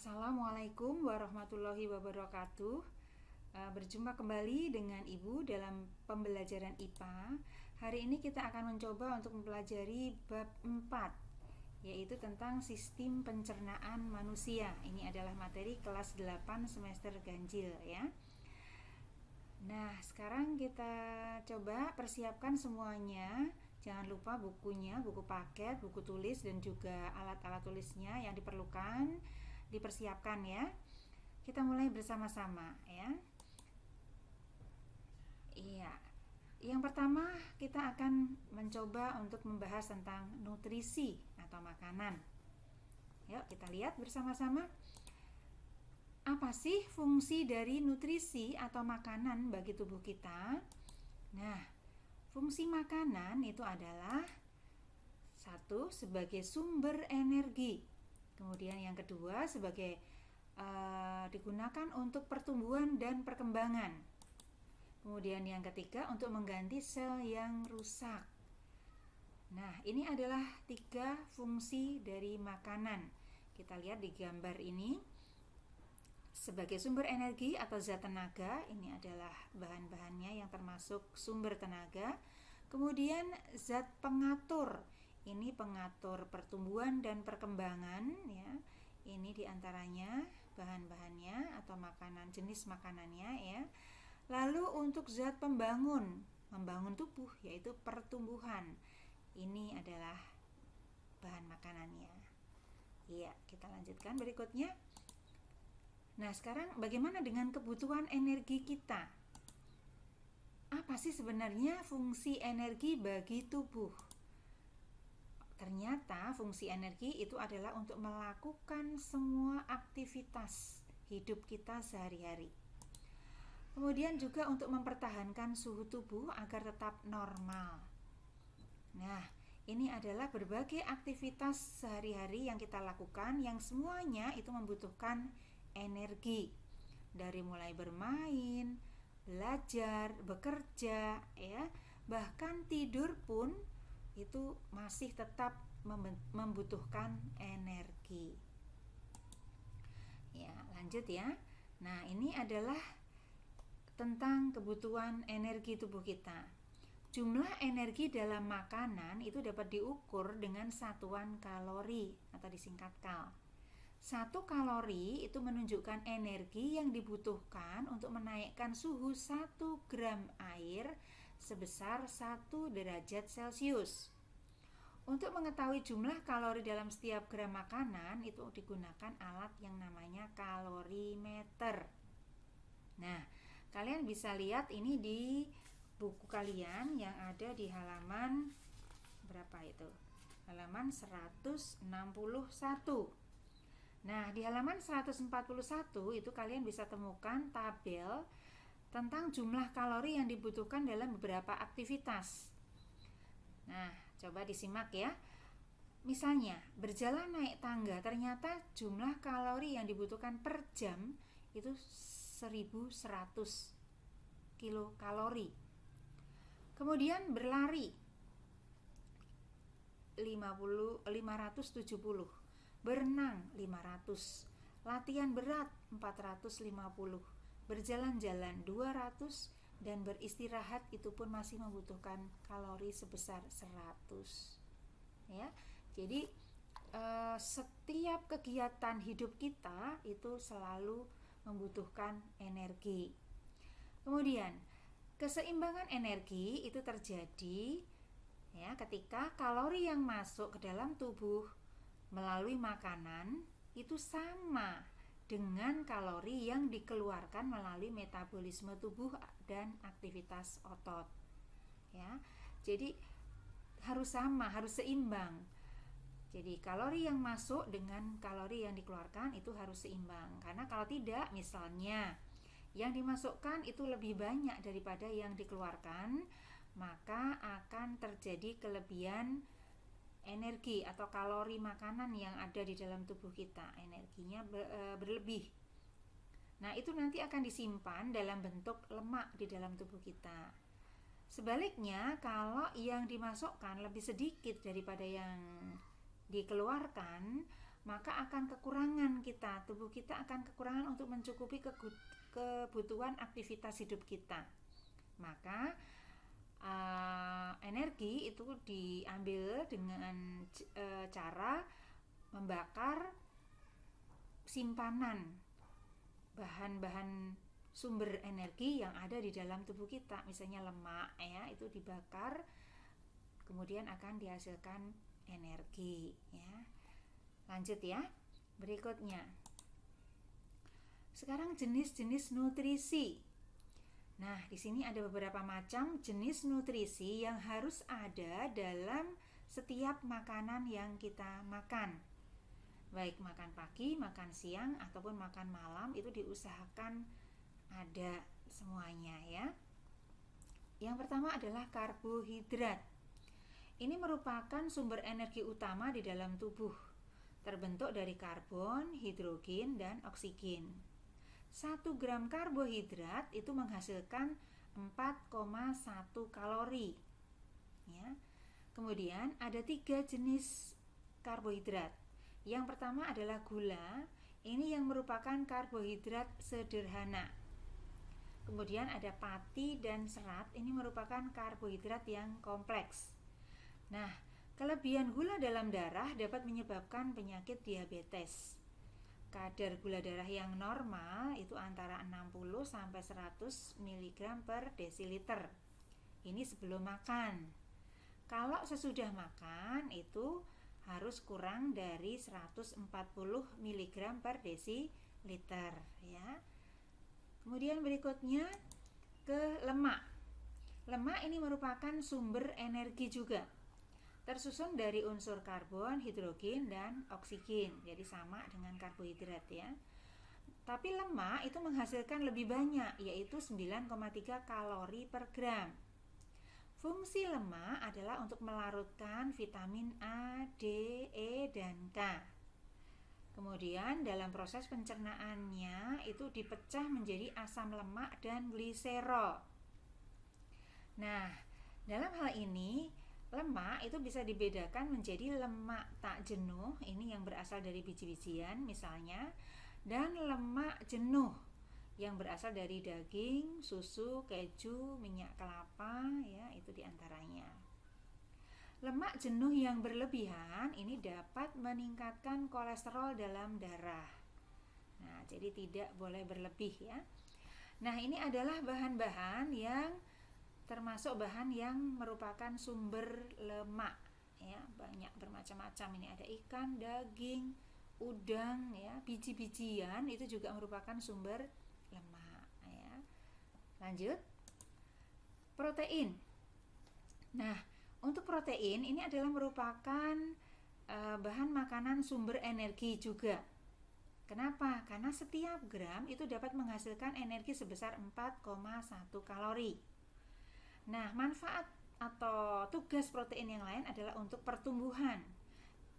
Assalamualaikum warahmatullahi wabarakatuh. Berjumpa kembali dengan Ibu dalam pembelajaran IPA. Hari ini kita akan mencoba untuk mempelajari bab 4, yaitu tentang sistem pencernaan manusia. Ini adalah materi kelas 8 semester ganjil ya. Nah, sekarang kita coba persiapkan semuanya. Jangan lupa bukunya, buku paket, buku tulis, dan juga alat-alat tulisnya yang diperlukan dipersiapkan ya. Kita mulai bersama-sama ya. Iya. Yang pertama kita akan mencoba untuk membahas tentang nutrisi atau makanan. Yuk kita lihat bersama-sama. Apa sih fungsi dari nutrisi atau makanan bagi tubuh kita? Nah, fungsi makanan itu adalah satu, sebagai sumber energi. Kemudian yang kedua sebagai digunakan untuk pertumbuhan dan perkembangan. Kemudian yang ketiga untuk mengganti sel yang rusak. Nah, ini adalah 3 fungsi dari makanan. Kita lihat di gambar ini. Sebagai sumber energi atau zat tenaga, ini adalah bahan-bahannya yang termasuk sumber tenaga. Kemudian zat pengatur, ini pengatur pertumbuhan dan perkembangan ya. Ini diantaranya bahan-bahannya atau makanan, jenis makanannya ya. Lalu untuk zat pembangun, membangun tubuh, yaitu pertumbuhan. Ini adalah bahan makanannya. Iya, kita lanjutkan berikutnya. Nah, sekarang bagaimana dengan kebutuhan energi kita? Apa sih sebenarnya fungsi energi bagi tubuh? Ternyata fungsi energi itu adalah untuk melakukan semua aktivitas hidup kita sehari-hari. Kemudian juga untuk mempertahankan suhu tubuh agar tetap normal. Nah, ini adalah berbagai aktivitas sehari-hari yang kita lakukan yang semuanya itu membutuhkan energi. Dari mulai bermain, belajar, bekerja, ya, bahkan tidur pun itu masih tetap membutuhkan energi. Ya, lanjut ya. Nah, ini adalah tentang kebutuhan energi tubuh kita. Jumlah energi dalam makanan itu dapat diukur dengan satuan kalori atau disingkat kal. 1 kalori itu menunjukkan energi yang dibutuhkan untuk menaikkan suhu 1 gram air sebesar 1 derajat Celcius. Untuk mengetahui jumlah kalori dalam setiap gram makanan itu digunakan alat yang namanya kalorimeter. Nah, kalian bisa lihat ini di buku kalian yang ada di halaman berapa itu? Halaman 161. Nah, di halaman 141 itu kalian bisa temukan tabel tentang jumlah kalori yang dibutuhkan dalam beberapa aktivitas. Nah, coba disimak ya. Misalnya, berjalan naik tangga, ternyata jumlah kalori yang dibutuhkan per jam itu 1100 kilokalori. Kemudian berlari 570, berenang 500, latihan berat 450, berjalan-jalan 200, dan beristirahat itu pun masih membutuhkan kalori sebesar 100 ya. Jadi setiap kegiatan hidup kita itu selalu membutuhkan energi. Kemudian keseimbangan energi itu terjadi ya ketika kalori yang masuk ke dalam tubuh melalui makanan itu sama dengan kalori yang dikeluarkan melalui metabolisme tubuh dan aktivitas otot. Ya. Jadi harus sama, harus seimbang. Jadi kalori yang masuk dengan kalori yang dikeluarkan itu harus seimbang. Karena kalau tidak, misalnya yang dimasukkan itu lebih banyak daripada yang dikeluarkan, maka akan terjadi kelebihan energi atau kalori makanan yang ada di dalam tubuh kita. Energinya berlebih. Nah, itu nanti akan disimpan dalam bentuk lemak di dalam tubuh kita. Sebaliknya, kalau yang dimasukkan lebih sedikit daripada yang dikeluarkan, maka akan kekurangan tubuh kita akan kekurangan untuk mencukupi kebutuhan aktivitas hidup kita. Maka energi itu diambil dengan cara membakar simpanan bahan-bahan sumber energi yang ada di dalam tubuh kita, misalnya lemak ya, itu dibakar kemudian akan dihasilkan energi ya. Lanjut ya. Berikutnya. Sekarang jenis-jenis nutrisi. Nah, di sini ada beberapa macam jenis nutrisi yang harus ada dalam setiap makanan yang kita makan. Baik makan pagi, makan siang, ataupun makan malam, itu diusahakan ada semuanya ya. Yang pertama adalah karbohidrat. Ini merupakan sumber energi utama di dalam tubuh. Terbentuk dari karbon, hidrogen, dan oksigen. 1 gram karbohidrat itu menghasilkan 4,1 kalori. Ya. Kemudian ada 3 jenis karbohidrat. Yang pertama adalah gula. Ini yang merupakan karbohidrat sederhana. Kemudian ada pati dan serat. Ini merupakan karbohidrat yang kompleks. Nah, kelebihan gula dalam darah dapat menyebabkan penyakit diabetes. Kadar gula darah yang normal itu antara 60 sampai 100 mg per desiliter. Ini sebelum makan. Kalau sesudah makan itu harus kurang dari 140 mg per desiliter ya. Kemudian berikutnya ke lemak. Lemak ini merupakan sumber energi juga. Tersusun dari unsur karbon, hidrogen, dan oksigen. Jadi sama dengan karbohidrat ya. Tapi lemak itu menghasilkan lebih banyak, yaitu 9,3 kalori per gram. Fungsi lemak adalah untuk melarutkan vitamin A, D, E, dan K. Kemudian dalam proses pencernaannya itu dipecah menjadi asam lemak dan gliserol. Nah, dalam hal ini lemak itu bisa dibedakan menjadi lemak tak jenuh, ini yang berasal dari biji-bijian misalnya, dan lemak jenuh yang berasal dari daging, susu, keju, minyak kelapa ya, itu diantaranya. Lemak jenuh yang berlebihan ini dapat meningkatkan kolesterol dalam darah. Nah, jadi tidak boleh berlebih ya. Nah, ini adalah bahan-bahan yang termasuk bahan yang merupakan sumber lemak ya, banyak bermacam-macam. Ini ada ikan, daging, udang ya, biji-bijian itu juga merupakan sumber lemak ya. Lanjut. Protein. Nah, untuk protein ini adalah merupakan bahan makanan sumber energi juga. Kenapa? Karena setiap gram itu dapat menghasilkan energi sebesar 4,1 kalori. Nah, manfaat atau tugas protein yang lain adalah untuk pertumbuhan,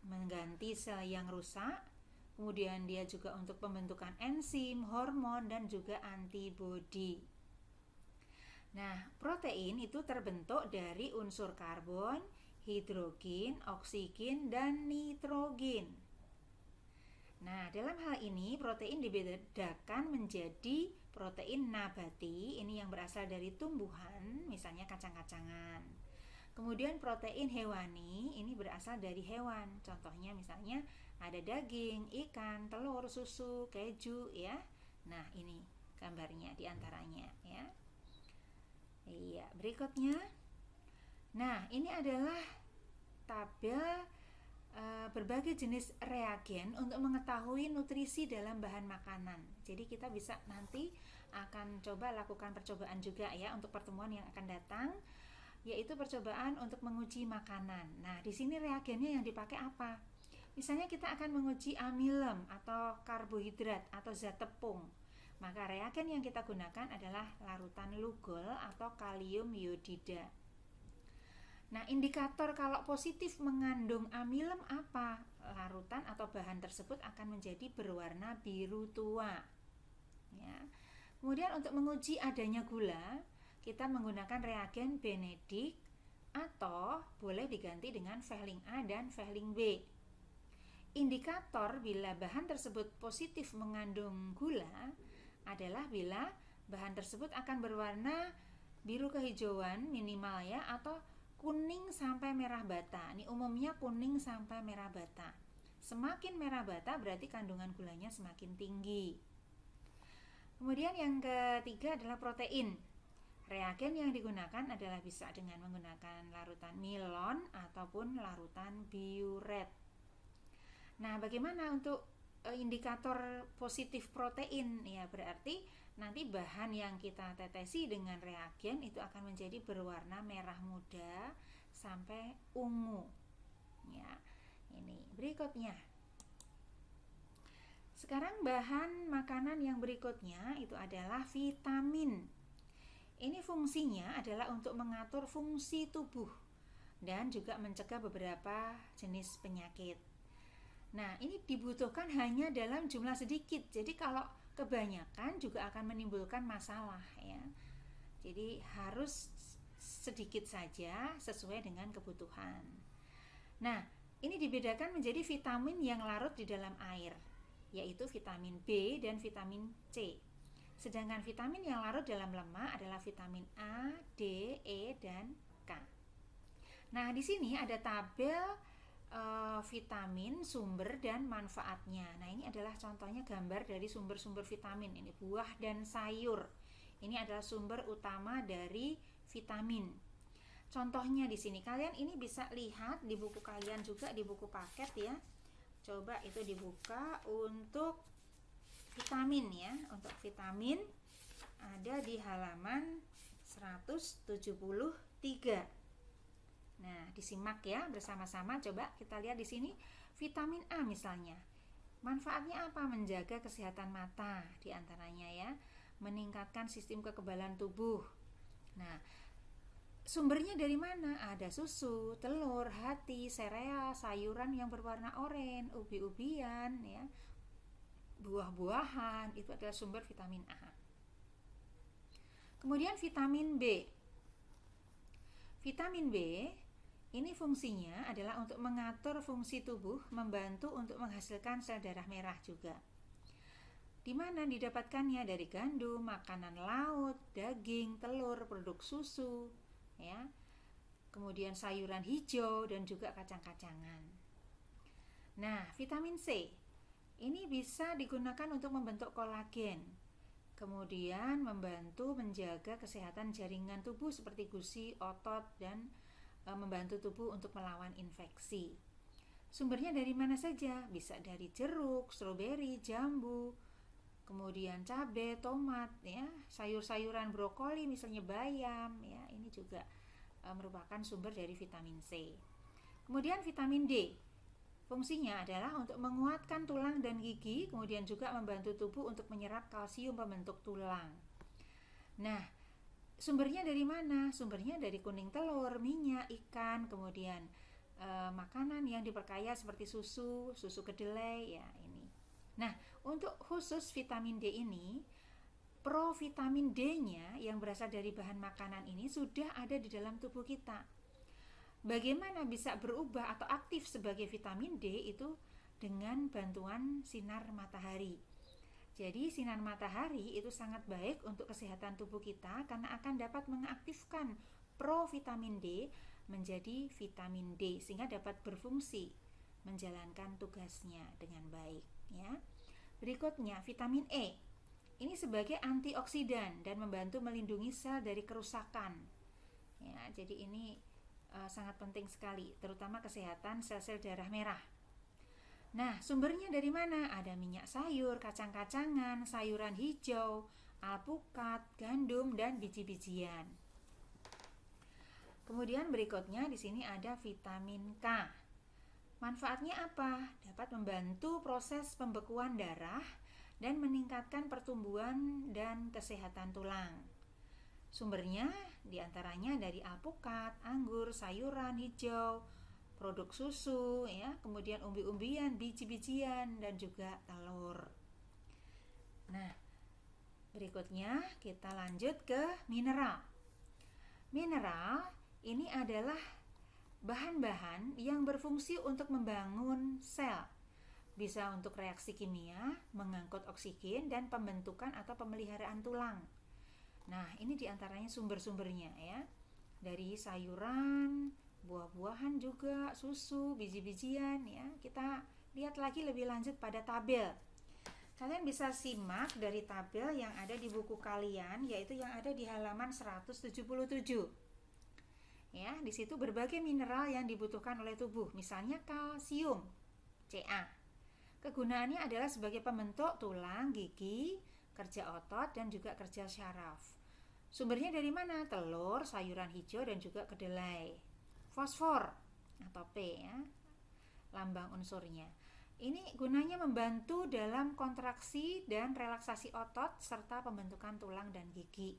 mengganti sel yang rusak, kemudian dia juga untuk pembentukan enzim, hormon, dan juga antibodi. Nah, protein itu terbentuk dari unsur karbon, hidrogen, oksigen, dan nitrogen. Nah, dalam hal ini protein dibedakan menjadi protein nabati, ini yang berasal dari tumbuhan, misalnya kacang-kacangan. Kemudian protein hewani, ini berasal dari hewan. Contohnya misalnya ada daging, ikan, telur, susu, keju ya. Nah, ini gambarnya diantaranya ya. Iya, berikutnya. Nah, ini adalah tabel berbagai jenis reagen untuk mengetahui nutrisi dalam bahan makanan. Jadi kita bisa nanti akan coba lakukan percobaan juga ya untuk pertemuan yang akan datang, yaitu percobaan untuk menguji makanan. Nah, di sini reagennya yang dipakai apa? Misalnya kita akan menguji amilem atau karbohidrat atau zat tepung. Maka reagen yang kita gunakan adalah larutan lugol atau kalium iodida. Nah, indikator kalau positif mengandung amilem apa? Larutan atau bahan tersebut akan menjadi berwarna biru tua. Ya. Kemudian untuk menguji adanya gula, kita menggunakan reagen Benedict atau boleh diganti dengan Fehling A dan Fehling B. indikator bila bahan tersebut positif mengandung gula adalah bila bahan tersebut akan berwarna biru kehijauan minimal ya, atau kuning sampai merah bata. Ini umumnya kuning sampai merah bata. Semakin merah bata berarti kandungan gulanya semakin tinggi. Kemudian yang ketiga adalah protein. Reagen yang digunakan adalah bisa dengan menggunakan larutan milon ataupun larutan biuret. Nah, bagaimana untuk indikator positif protein? Ya, berarti nanti bahan yang kita tetesi dengan reagen itu akan menjadi berwarna merah muda sampai ungu. Ya, ini berikutnya. Sekarang bahan makanan yang berikutnya itu adalah vitamin. Ini fungsinya adalah untuk mengatur fungsi tubuh dan juga mencegah beberapa jenis penyakit. Nah, ini dibutuhkan hanya dalam jumlah sedikit. Jadi kalau kebanyakan juga akan menimbulkan masalah ya. Jadi harus sedikit saja sesuai dengan kebutuhan. Nah, ini dibedakan menjadi vitamin yang larut di dalam air, yaitu vitamin B dan vitamin C. Sedangkan vitamin yang larut dalam lemak adalah vitamin A, D, E, dan K. Nah, di sini ada tabel vitamin, sumber, dan manfaatnya. Nah, ini adalah contohnya gambar dari sumber-sumber vitamin. Ini buah dan sayur. Ini adalah sumber utama dari vitamin. Contohnya di sini, kalian ini bisa lihat di buku kalian juga, di buku paket ya. Coba itu dibuka untuk vitamin ya. Untuk vitamin ada di halaman 173. Nah, disimak ya bersama-sama. Coba kita lihat di sini vitamin A misalnya. Manfaatnya apa? Menjaga kesehatan mata diantaranya ya, meningkatkan sistem kekebalan tubuh. Nah, sumbernya dari mana? Ada susu, telur, hati, sereal, sayuran yang berwarna oranye, ubi-ubian ya, buah-buahan, itu adalah sumber vitamin A. Kemudian vitamin B. Vitamin B ini fungsinya adalah untuk mengatur fungsi tubuh, membantu untuk menghasilkan sel darah merah juga. Di mana didapatkannya? Dari gandum, makanan laut, daging, telur, produk susu, ya. Kemudian sayuran hijau dan juga kacang-kacangan. Nah, vitamin C ini bisa digunakan untuk membentuk kolagen, kemudian membantu menjaga kesehatan jaringan tubuh seperti gusi, otot, dan membantu tubuh untuk melawan infeksi. Sumbernya dari mana saja? Bisa dari jeruk, stroberi, jambu, kemudian cabai, tomat, ya, sayur-sayuran brokoli, misalnya bayam, ya, ini juga merupakan sumber dari vitamin C. Kemudian vitamin D. Fungsinya adalah untuk menguatkan tulang dan gigi, kemudian juga membantu tubuh untuk menyerap kalsium pembentuk tulang. Nah, sumbernya dari mana? Sumbernya dari kuning telur, minyak, ikan, kemudian makanan yang diperkaya seperti susu, susu kedelai, ya ini. Nah, untuk khusus vitamin D ini, provitamin D-nya yang berasal dari bahan makanan ini sudah ada di dalam tubuh kita. Bagaimana bisa berubah atau aktif sebagai vitamin D itu dengan bantuan sinar matahari. Jadi sinar matahari itu sangat baik untuk kesehatan tubuh kita karena akan dapat mengaktifkan provitamin D menjadi vitamin D sehingga dapat berfungsi menjalankan tugasnya dengan baik ya. Berikutnya vitamin E. Ini sebagai antioksidan dan membantu melindungi sel dari kerusakan. Ya, jadi ini sangat penting sekali, terutama kesehatan sel-sel darah merah. Nah, sumbernya dari mana? Ada minyak sayur, kacang-kacangan, sayuran hijau, alpukat, gandum, dan biji-bijian. Kemudian berikutnya di sini ada vitamin K. Manfaatnya apa? Dapat membantu proses pembekuan darah dan meningkatkan pertumbuhan dan kesehatan tulang. Sumbernya diantaranya dari alpukat, anggur, sayuran hijau, produk susu, ya, kemudian umbi-umbian, biji-bijian, dan juga telur. Nah, berikutnya kita lanjut ke mineral. Mineral ini adalah bahan-bahan yang berfungsi untuk membangun sel. bisa untuk reaksi kimia, mengangkut oksigen, dan pembentukan atau pemeliharaan tulang. Nah, ini diantaranya sumber-sumbernya ya. Dari sayuran, buah-buahan juga, susu, biji-bijian ya. Kita lihat lagi lebih lanjut pada tabel. Kalian bisa simak dari tabel yang ada di buku kalian, yaitu yang ada di halaman 177. Ya, di situ berbagai mineral yang dibutuhkan oleh tubuh, misalnya kalsium, Ca. Kegunaannya adalah sebagai pembentuk tulang, gigi, kerja otot, dan juga kerja syaraf. Sumbernya dari mana? Telur, sayuran hijau, dan juga kedelai. Fosfor atau P ya, lambang unsurnya. Ini gunanya membantu dalam kontraksi dan relaksasi otot serta pembentukan tulang dan gigi.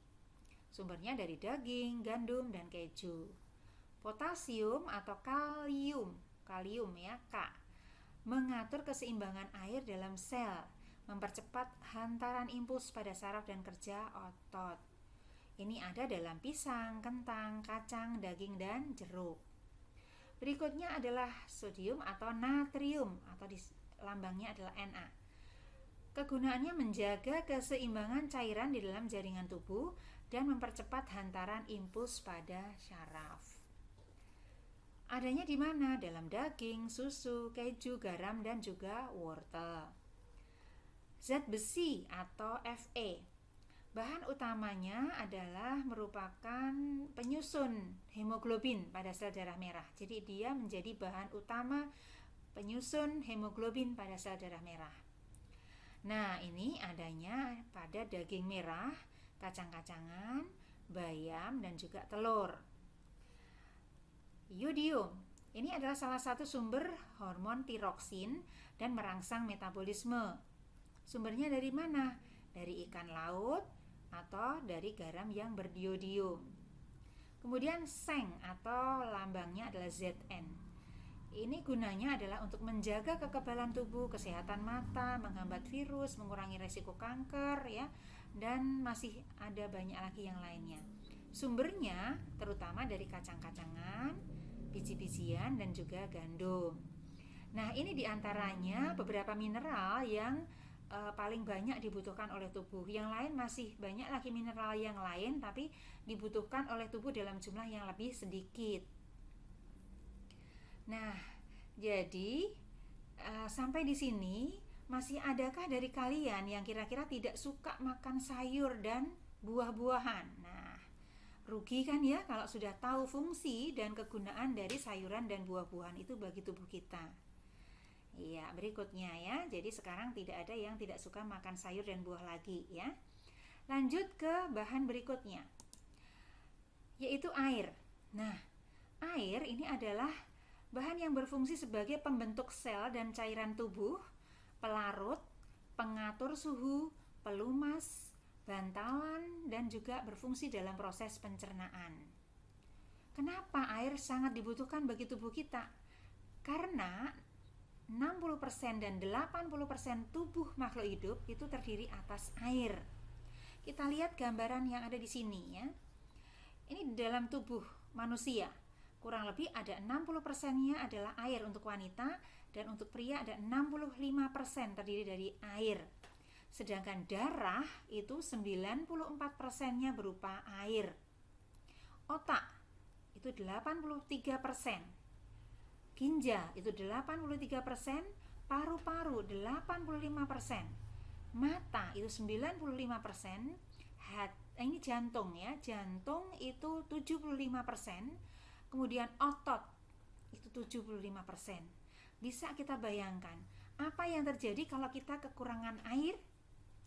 Sumbernya dari daging, gandum, dan keju. Potasium atau kalium ya, K, mengatur keseimbangan air dalam sel, mempercepat hantaran impuls pada saraf dan kerja otot. Ini ada dalam pisang, kentang, kacang, daging, dan jeruk. Berikutnya adalah sodium atau natrium, atau lambangnya adalah Na. Kegunaannya menjaga keseimbangan cairan di dalam jaringan tubuh dan mempercepat hantaran impuls pada syaraf. Adanya di mana? Dalam daging, susu, keju, garam, dan juga wortel. Zat besi atau Fe. Bahan utamanya adalah merupakan penyusun hemoglobin pada sel darah merah. Jadi dia menjadi bahan utama penyusun hemoglobin pada sel darah merah. Nah, ini adanya pada daging merah, kacang-kacangan, bayam, dan juga telur. Yodium, ini adalah salah satu sumber hormon tiroksin dan merangsang metabolisme. Sumbernya dari mana? Dari ikan laut atau dari garam yang berdiodium. Kemudian seng atau lambangnya adalah Zn. Ini gunanya adalah untuk menjaga kekebalan tubuh, kesehatan mata, menghambat virus, mengurangi resiko kanker ya, dan masih ada banyak lagi yang lainnya. Sumbernya terutama dari kacang-kacangan, biji-bijian, dan juga gandum. Nah, ini diantaranya beberapa mineral yang paling banyak dibutuhkan oleh tubuh. Yang lain masih banyak lagi mineral yang lain, tapi dibutuhkan oleh tubuh dalam jumlah yang lebih sedikit. Nah, jadi sampai di sini masih adakah dari kalian yang kira-kira tidak suka makan sayur dan buah-buahan? Nah, rugi kan ya kalau sudah tahu fungsi dan kegunaan dari sayuran dan buah-buahan itu bagi tubuh kita. Iya, berikutnya ya. Jadi sekarang tidak ada yang tidak suka makan sayur dan buah lagi ya. Lanjut ke bahan berikutnya, yaitu air. Nah, air ini adalah bahan yang berfungsi sebagai pembentuk sel dan cairan tubuh, pelarut, pengatur suhu, pelumas, bantalan, dan juga berfungsi dalam proses pencernaan. Kenapa air sangat dibutuhkan bagi tubuh kita? Karena 60% dan 80% tubuh makhluk hidup itu terdiri atas air. Kita lihat gambaran yang ada di sini ya. Ini di dalam tubuh manusia. Kurang lebih ada 60%-nya adalah air untuk wanita, dan untuk pria ada 65% terdiri dari air. Sedangkan darah itu 94%-nya berupa air. Otak itu 83%. Ginjal itu 83%, paru-paru 85%, mata itu 95%, ini jantung ya, jantung itu 75%, kemudian otot itu 75%. Bisa kita bayangkan apa yang terjadi kalau kita kekurangan air?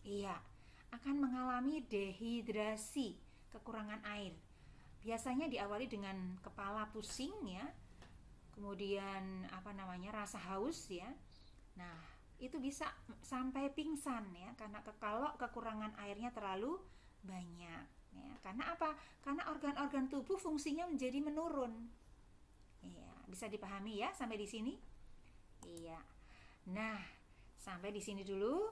Iya, akan mengalami dehidrasi, kekurangan air. Biasanya diawali dengan kepala pusing ya, kemudian rasa haus ya. Nah, itu bisa sampai pingsan ya, karena kalau kekurangan airnya terlalu banyak ya. Karena apa? Karena organ-organ tubuh fungsinya menjadi menurun. Iya, bisa dipahami ya sampai di sini? Iya. Nah, sampai di sini dulu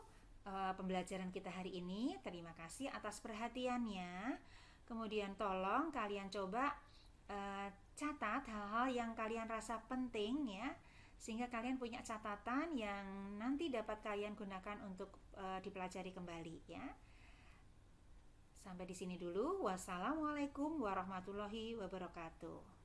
pembelajaran kita hari ini. Terima kasih atas perhatiannya. Kemudian tolong kalian coba catat hal-hal yang kalian rasa penting ya, sehingga kalian punya catatan yang nanti dapat kalian gunakan untuk dipelajari kembali ya. Sampai di sini dulu. Wassalamualaikum warahmatullahi wabarakatuh.